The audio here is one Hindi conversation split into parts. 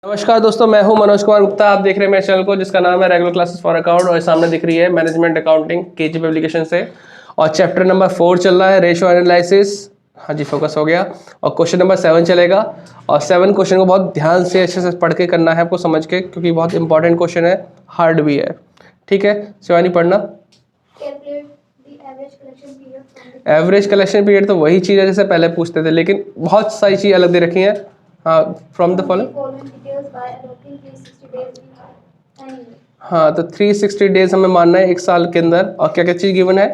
नमस्कार दोस्तों, मैं हूं मनोज कुमार गुप्ता। आप देख रहे हैं मेरे चैनल को जिसका नाम है रेगुलर क्लासेस फॉर अकाउंट और सामने दिख रही है मैनेजमेंट अकाउंटिंग केजी पब्लिकेशन से। और चैप्टर नंबर 4 चल रहा है, रेशियो एनालिसिस। हाँ जी, फोकस हो गया। और क्वेश्चन नंबर 7 चलेगा। और 7 क्वेश्चन को बहुत ध्यान से अच्छे से पढ़ के करना है आपको, समझ के, क्योंकि बहुत इंपॉर्टेंट क्वेश्चन है, हार्ड भी है। ठीक है, शिवानी पढ़ना। एवरेज कलेक्शन पीरियड तो वही चीज़ है जैसे पहले पूछते थे, लेकिन बहुत सारी चीज़ अलग दे रखी हैं। हाँ, फ्रॉम द फॉलोइंग। हाँ, तो 360 डेज हमें मानना है एक साल के अंदर। और क्या क्या चीज़ गिवन है?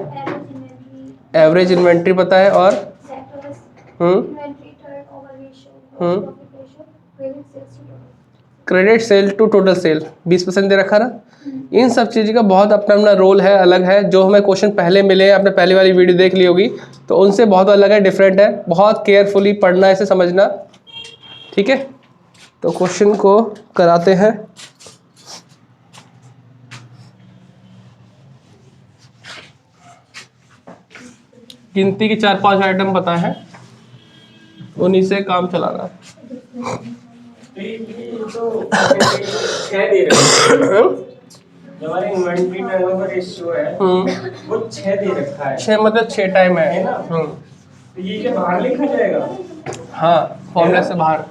एवरेज इन्वेंट्री पता है, और credit sale to total sale 20% दे रखा ना। इन सब चीज़ का बहुत अपना अपना रोल है, अलग है। जो हमें क्वेश्चन पहले मिले हैं, आपने पहली वाली वीडियो देख ली होगी, तो उनसे बहुत अलग है, डिफरेंट है। बहुत केयरफुली पढ़ना है, इसे समझना। ठीक है, तो क्वेश्चन को कराते हैं। गिनती के 4-5 आइटम पता है, उन्हीं से काम चलाना है। हमारे इन्वेंटरी टर्नओवर रेशियो है वो 6 दे रखा है। 6 मतलब 6 टाइम है ना। तो ये क्या बाहर लिखा जाएगा? हाँ, फॉर्मूला से बाहर।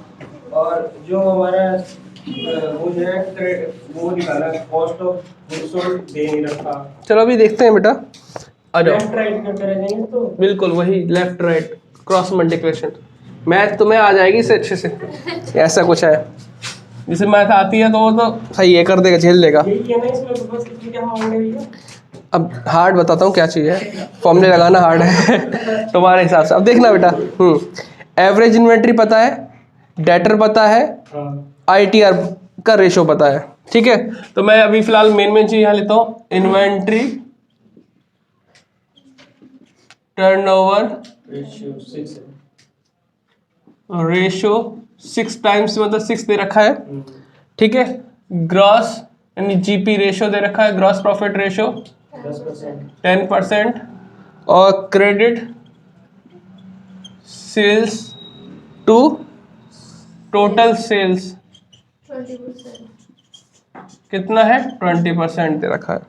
और जो हमारा वो है वो निकाला, कॉस्ट ऑफ गुड्स सोल्ड दे नहीं रखा। चलो अभी देखते हैं बेटा। लेफ्ट राइट करते रह जाएंगे तो बिल्कुल वही left right cross multiplication. Math तुम्हें आ जाएगी इसे अच्छे से। ऐसा कुछ है, जिसे मैथ आती है तो वो तो सही है, कर देगा, झेल लेगा। यही है ना इसमें बस क्या होगा भैया। अब हार्ड बताता हूँ क्या चीज़ है। फॉर्मूले लगाना हार्ड है तुम्हारे हिसाब से। अब देखना बेटा, एवरेज इन्वेंट्री पता है, डेटर पता है, ITR का रेशो पता है। ठीक है, तो मैं अभी फिलहाल मेन चीज यहाँ लेता हूँ। इन्वेंट्री टर्नओवर रेशो 6 टाइम्स, मतलब 6 दे रखा है। ठीक है, ग्रॉस यानी GP रेशो दे रखा है, ग्रॉस प्रॉफिट रेशो 10%। और credit sales to total sales कितना है? 20% दे रखा है।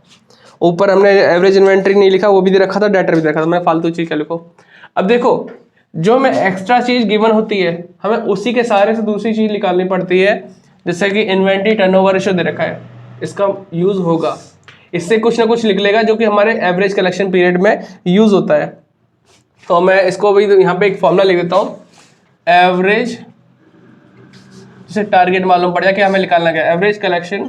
ऊपर हमने एवरेज इन्वेंट्री नहीं लिखा, वो भी दे रखा था, डेटर भी दे रखा था। मैं फालतू चीज क्या लिखो। अब देखो, जो हमें एक्स्ट्रा चीज गिवन होती है, हमें उसी के सारे से दूसरी चीज निकालनी पड़ती है। जैसे कि इन्वेंट्री टर्नओवर रेशियो दे रखा है, इसका यूज होगा, इससे कुछ ना कुछ लिख लेगा जो कि हमारे एवरेज कलेक्शन पीरियड में यूज होता है। तो मैं इसको भी यहाँ पे एक फॉर्मूला लिख देता हूँ। एवरेज, जिसे टारगेट मालूम पड़ जाए कि हमें निकालना क्या है। एवरेज कलेक्शन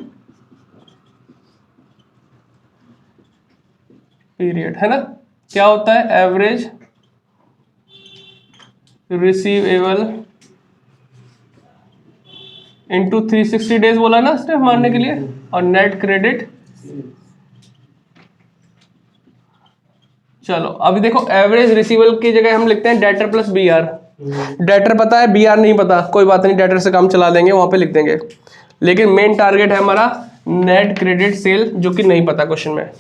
पीरियड है ना, क्या होता है? एवरेज रिसीवेबल इंटू 360 डेज बोला ना उसने मानने के लिए, और नेट क्रेडिट। चलो अभी देखो, एवरेज रिसीवेबल की जगह हम लिखते हैं डेटर प्लस BR। डेटर पता है, BR नहीं पता, कोई बात नहीं, डेटर से काम चला देंगे, वहां पे लिख देंगे। लेकिन मेन टारगेट है हमारा नेट क्रेडिट सेल, जो कि नहीं पता क्वेश्चन में।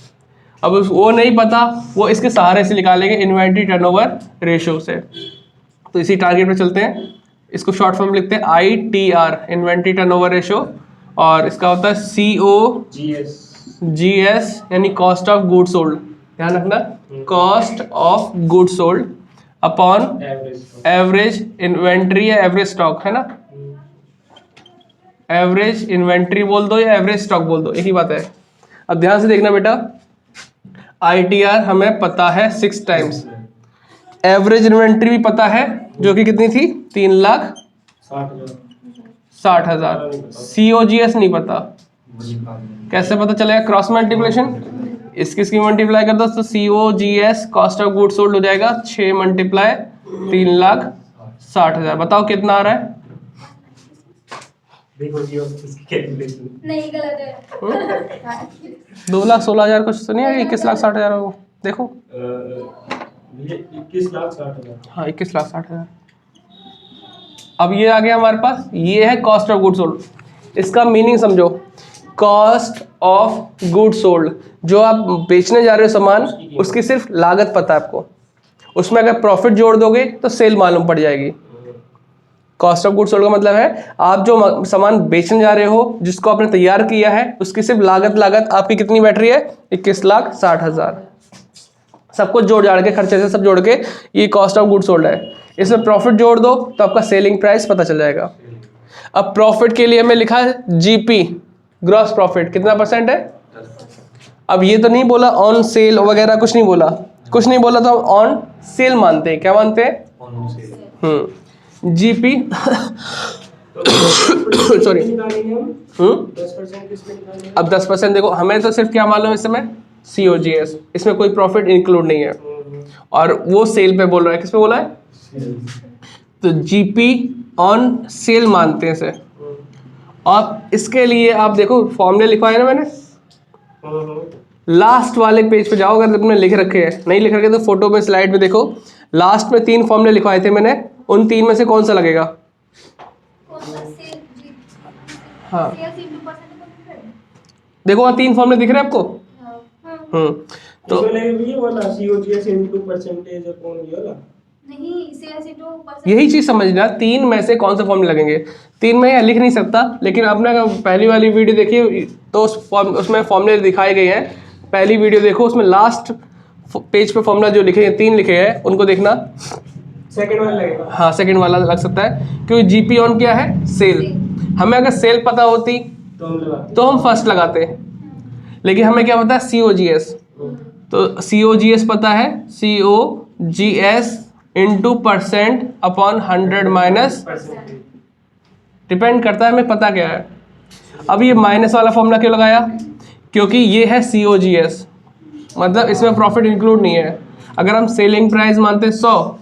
अब वो नहीं पता, वो इसके सहारे से निकालेंगे, इन्वेंट्री टर्नओवर रेशियो से। तो इसी टारगेट पे चलते हैं। इसको शॉर्ट फॉर्म लिखते हैं ITR, इन्वेंट्री टर्नओवर रेशियो। और इसका होता है COGS यानी कॉस्ट ऑफ गुड्स सोल्ड। ध्यान रखना, cost of goods sold upon average inventory या एवरेज स्टॉक, है ना। एवरेज इन्वेंट्री बोल दो या एवरेज स्टॉक बोल दो, एक ही बात है। अब ध्यान से देखना बेटा, ITR हमें पता है 6 टाइम्स। एवरेज इन्वेंट्री भी पता है, जो कि कितनी थी? 3,60,000। COGS नहीं पता, कैसे पता चलेगा? क्रॉस मल्टीप्लिकेशन, इसकी मल्टीप्लाई कर दो तो COGS cost of goods sold हो जाएगा 6 मल्टीप्लाई 3,60,000। बताओ कितना आ रहा है? देखो जी नहीं गलत है। 2,16,000 कुछ तो नहीं है? 21,60,000 हो, देखो 21,60,000। हाँ, 21,60,000। अब ये आ गया हमारे पास, ये है कॉस्ट ऑफ गुड्स सोल्ड। इसका मीनिंग समझो, कॉस्ट ऑफ गुड्स सोल्ड, जो आप बेचने जा रहे हो सामान, उसकी सिर्फ लागत पता है आपको। उसमें अगर प्रॉफिट जोड़ दोगे तो सेल मालूम पड़ जाएगी। कॉस्ट ऑफ गुड्स सोल्ड का मतलब है आप जो सामान बेचने जा रहे हो, जिसको आपने तैयार किया है, उसकी सिर्फ लागत आपकी कितनी बैठ रही है, 21,60,000। सब कुछ जोड़ जाड़ के, खर्चे से सब जोड़ के ये कॉस्ट ऑफ गुड्स सोल्ड है। इसमें प्रॉफिट जोड़ दो तो आपका सेलिंग प्राइस पता चल जाएगा। अब प्रॉफिट के लिए हमें लिखा है जीपी, ग्रॉस प्रॉफिट कितना परसेंट है। अब ये तो नहीं बोला ऑन सेल वगैरह, कुछ नहीं बोला तो हम ऑन सेल मानते हैं। क्या मानते हैं, जीपी सॉरी। अब 10% देखो, हमें तो सिर्फ क्या मालूम है इस समय, COGS, इसमें कोई प्रॉफिट इंक्लूड नहीं है, और वो सेल पे बोल रहा है। किस पे बोला है, तो जीपी ऑन सेल मानते हैं इसे। और इसके लिए आप देखो फॉर्मूले लिखवाए ना मैंने, लास्ट वाले पेज पे जाओ, अगर तुमने लिख रखे हैं, नहीं लिख रखे तो फोटो में स्लाइड में देखो, लास्ट में 3 फॉर्मूले लिखवाए थे मैंने, उन 3 में से कौन सा लगेगा। हाँ देखो वहाँ 3 फॉर्मूले दिख रहे हैं आपको। तो यही चीज समझना, 3 में से कौन सा फॉर्मूले लगेंगे। 3 में लिख नहीं सकता, लेकिन आपने पहली वाली वीडियो देखी तो उसमें फॉर्मूले दिखाए गए हैं। पहली वीडियो देखो, उसमें लास्ट पेज पे फॉर्मूला जो लिखे हैं, 3 लिखे हैं, उनको देखना। सेकंड वाला लगेगा। हाँ सेकंड वाला लग सकता है, क्योंकि जीपी ऑन क्या है, सेल। हमें अगर सेल पता होती तो हम फर्स्ट लगाते, लेकिन हमें क्या पता है, COGS। तो COGS पता है, COGS into % upon 100 minus, depend करता है हमें पता क्या है। अब ये माइनस वाला फॉर्मूला क्यों लगाया, क्योंकि ये है COGS, मतलब इसमें प्रॉफिट इंक्लूड नहीं है। अगर हम सेलिंग प्राइस मानते हैं 100,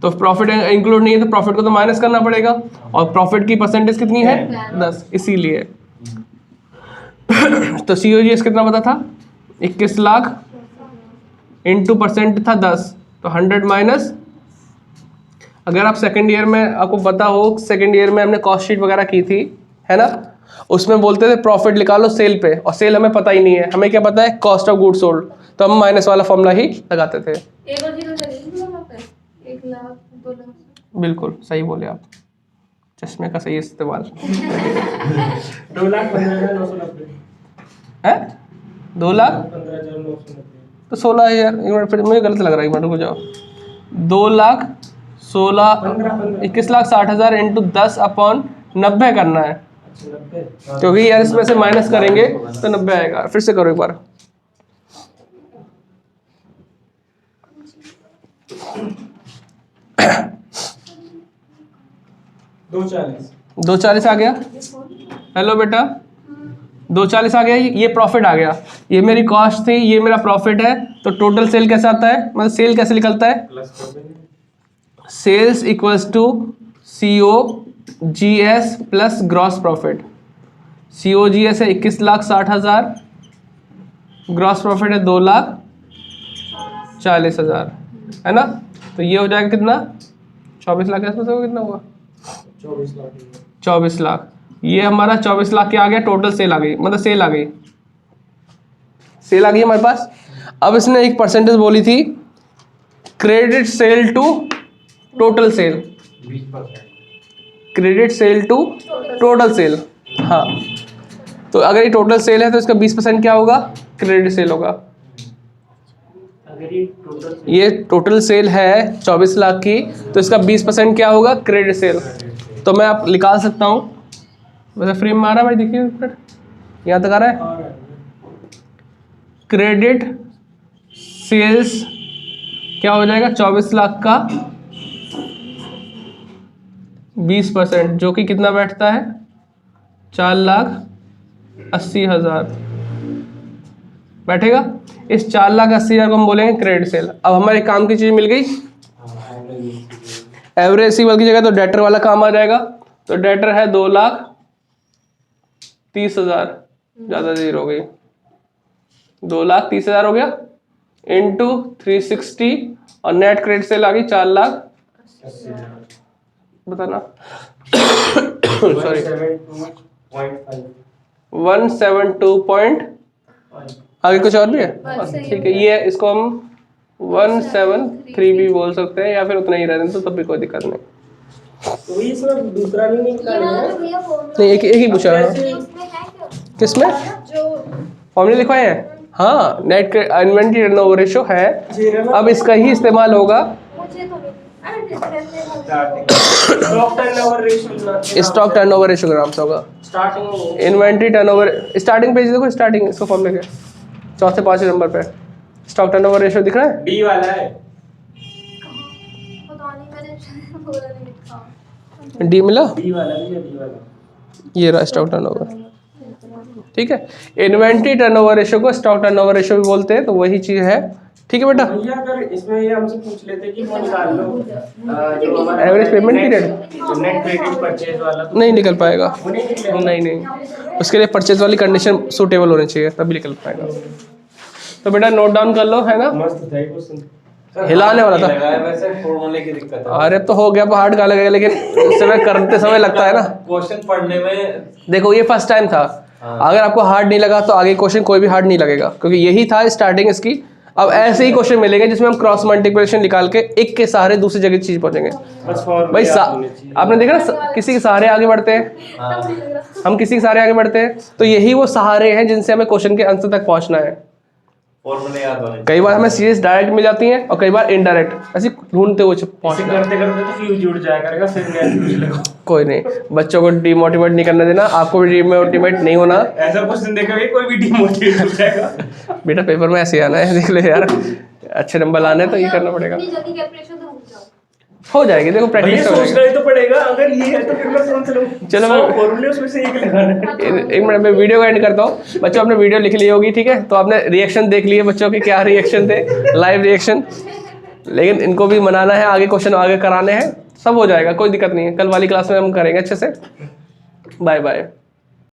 तो प्रॉफिट इंक्लूड नहीं है, तो प्रॉफिट को तो माइनस करना पड़ेगा, और प्रॉफिट की परसेंटेज कितनी है, 10, इसीलिए। तो COGS कितना पता था, 21 लाख, इंटू % था 10, तो 100 माइनस। अगर आप सेकेंड ईयर में, आपको पता हो सेकेंड ईयर में हमने कॉस्ट शीट वगैरह की थी, है ना, उसमें बोलते थे प्रॉफिट निकालो सेल पे, और सेल हमें पता ही नहीं है, हमें क्या पता है, कॉस्ट ऑफ गुड्स सोल्ड, तो हम माइनस वाला फॉर्मूला ही लगाते थे। 1 लाख 2 लाख, बिल्कुल सही बोले आप, चश्मे का सही इस्तेमाल। 2,15,990 है 2,15,990, 15,990। तो 16,000, एक मिनट, फिर मुझे गलत लग रहा है, एक मिनट रुको जाओ। 2,16,000 21,60,000 इंटू 10 अपॉन 90 करना है, क्योंकि यार इसमें से माइनस करेंगे तो 90 आएगा। फिर से करो एक बार, दो 40 आ गया। हेलो बेटा, 240 आ गया, ये प्रॉफिट आ गया, ये मेरी कॉस्ट थी, ये मेरा प्रॉफिट है। तो टोटल सेल कैसे आता है, मतलब सेल कैसे निकलता है, sales equals to COGS plus gross profit. COGS है 21,60,000, ग्रॉस प्रॉफिट है 2,40,000, है ना। तो ये हो जाएगा कितना, 24 लाख के आसपास होगा, कितना हुआ, 24 लाख। ये हमारा 24 लाख क्या आ गया, टोटल सेल आ गई, मतलब सेल आ गई हमारे पास। अब इसने एक परसेंटेज बोली थी, credit sale to total sale, 20%। Credit sale to total sale. हाँ, तो अगर ये टोटल सेल है तो इसका 20% क्या होगा, क्रेडिट सेल होगा। ये टोटल सेल है 24 लाख की, तो इसका 20% क्या होगा, क्रेडिट सेल। तो मैं आप निकाल सकता हूँ, वैसे फ्रेम में आ रहा है भाई, देखिए यहाँ तक आ रहा है। क्रेडिट सेल्स क्या हो जाएगा, 24 लाख का 20%, जो कि कितना बैठता है, 4,80,000 बैठेगा। इस 4,80,000 को हम बोलेंगे क्रेडिट सेल। अब हमारे काम की चीज मिल गई, एवरेज रिसीवेबल की जगह तो डेटर वाला काम आ जाएगा। तो डेटर है 2,30,000, ज़्यादा देर हो गई, 2,30,000 हो गया, इंटू 360, और नेट क्रेडिट सेल आ गई 4,80,000, बताना सॉरी 172. आगे कुछ और भी है, ठीक है, ये इसको हम 173 भी बोल सकते हैं, या फिर उतना ही रहने तो तब भी कोई दिक्कत नहीं। तो ये इसमें दूसरा नहीं ये निकालना वाला है। जो भैया फॉर्मूला नहीं एक ही पूछा है। इसमें है क्या? किसमें जो फॉर्मूले लिखवाए हैं? हाँ, नेट इन्वेंट्री टर्नओवर रेशियो है। ये रहा ना। अब इसका ही इस्तेमाल होगा मुझे तो नहीं, अरे description stock turnover ratio stock turnover ratio gram से होगा। स्टार्टिंग में इन्वेंट्री टर्नओवर स्टार्टिंग पेज देखो, स्टार्टिंग इसको फॉर्मूले के चौथे पांचवें नंबर पे स्टॉक टर्नओवर रेशियो दिख रहा है। डी वाला है। पता नहीं, मैंने बोला नहीं लिखा। डी मिला, डी वाला भी है, डी वाला। ये रहा स्टॉक टर्नओवर। ठीक है, इन्वेंट्री टर्नओवर रेशियो को स्टॉक टर्नओवर रेशियो भी बोलते हैं, तो वही चीज है। ठीक है बेटा। भैया अगर इसमें ये हमसे पूछ लेते कि वो निकाल लो जो हमारा Average payment period? Net credit purchase वाला, तो नहीं निकल पाएगा, वो नहीं निकलेगा। नहीं उसके लिए परचेज वाली कंडीशन सूटेबल होनी चाहिए, तभी निकल पाएगा। तो बेटा नोट डाउन कर लो, है ना। मस्त था ये क्वेश्चन। हिलाने वाला था। वैसे फॉर्मूले की दिक्कत है। अरे तो हो गया, हार्ड का लगेगा, लेकिन उस समय करते समय लगता है ना। क्वेश्चन पढ़ने में देखो ये फर्स्ट टाइम था, अगर आपको हार्ड नहीं लगा तो आगे क्वेश्चन कोई भी हार्ड नहीं लगेगा, क्योंकि यही था स्टार्टिंग इसकी। अब ऐसे ही क्वेश्चन मिलेंगे जिसमें हम क्रॉस मल्टीप्लिकेशन निकाल के एक के सहारे दूसरी जगह चीज पहुंचेंगे। बस फॉर्मूले भाई याद होने चाहिए। आपने देखा ना, किसी के सहारे आगे बढ़ते हैं, हम किसी के सहारे आगे बढ़ते हैं, तो यही वो सहारे हैं जिनसे हमें क्वेश्चन के अंत तक पहुंचना है। फॉर्मूले याद होने कई बार हमें सीरीज डायरेक्ट मिल जाती हैं और कई बार इनडायरेक्ट, ऐसे ढूंढते हुए ऐसे पहुंचना है। करते करते तो फ्यूज जुड़ जाया करेगा, फिर नेट पूछ लेगा। कोई नहीं, बच्चों को डिमोटिवेट नहीं करने देना, आपको भी डिमोटिवेट नहीं होना। ऐसा क्वेश्चन देखेंगे कोई भी डिमोटिवेट हो जाएगा। बेटा पेपर में ऐसे ही आना है, देख ले यार, अच्छे नंबर लाने हैं तो ये करना पड़ेगा। इतनी जल्दी कैलकुलेशन तो भूल जाओ। हो जाएगी, देखो भैया प्रैक्टिस हो सोचना जाएगी। ही तो पड़ेगा, अगर ये है तो फिर मैं कौन सा लूं? चलो 100 फॉर्मूले उसमें से एक लगाना है। एक मिनट में वीडियो को एंड करता हूँ। बच्चों आपने वीडियो लिख ली होगी, ठीक है, तो आपने रिएक्शन देख लिए बच्चों के, क्या रिएक्शन थे, लाइव रिएक्शन। लेकिन इनको भी मनाना है, आगे क्वेश्चन आगे कराने हैं, सब हो जाएगा, कोई दिक्कत नहीं है। कल वाली क्लास में हम करेंगे अच्छे से। Bye bye.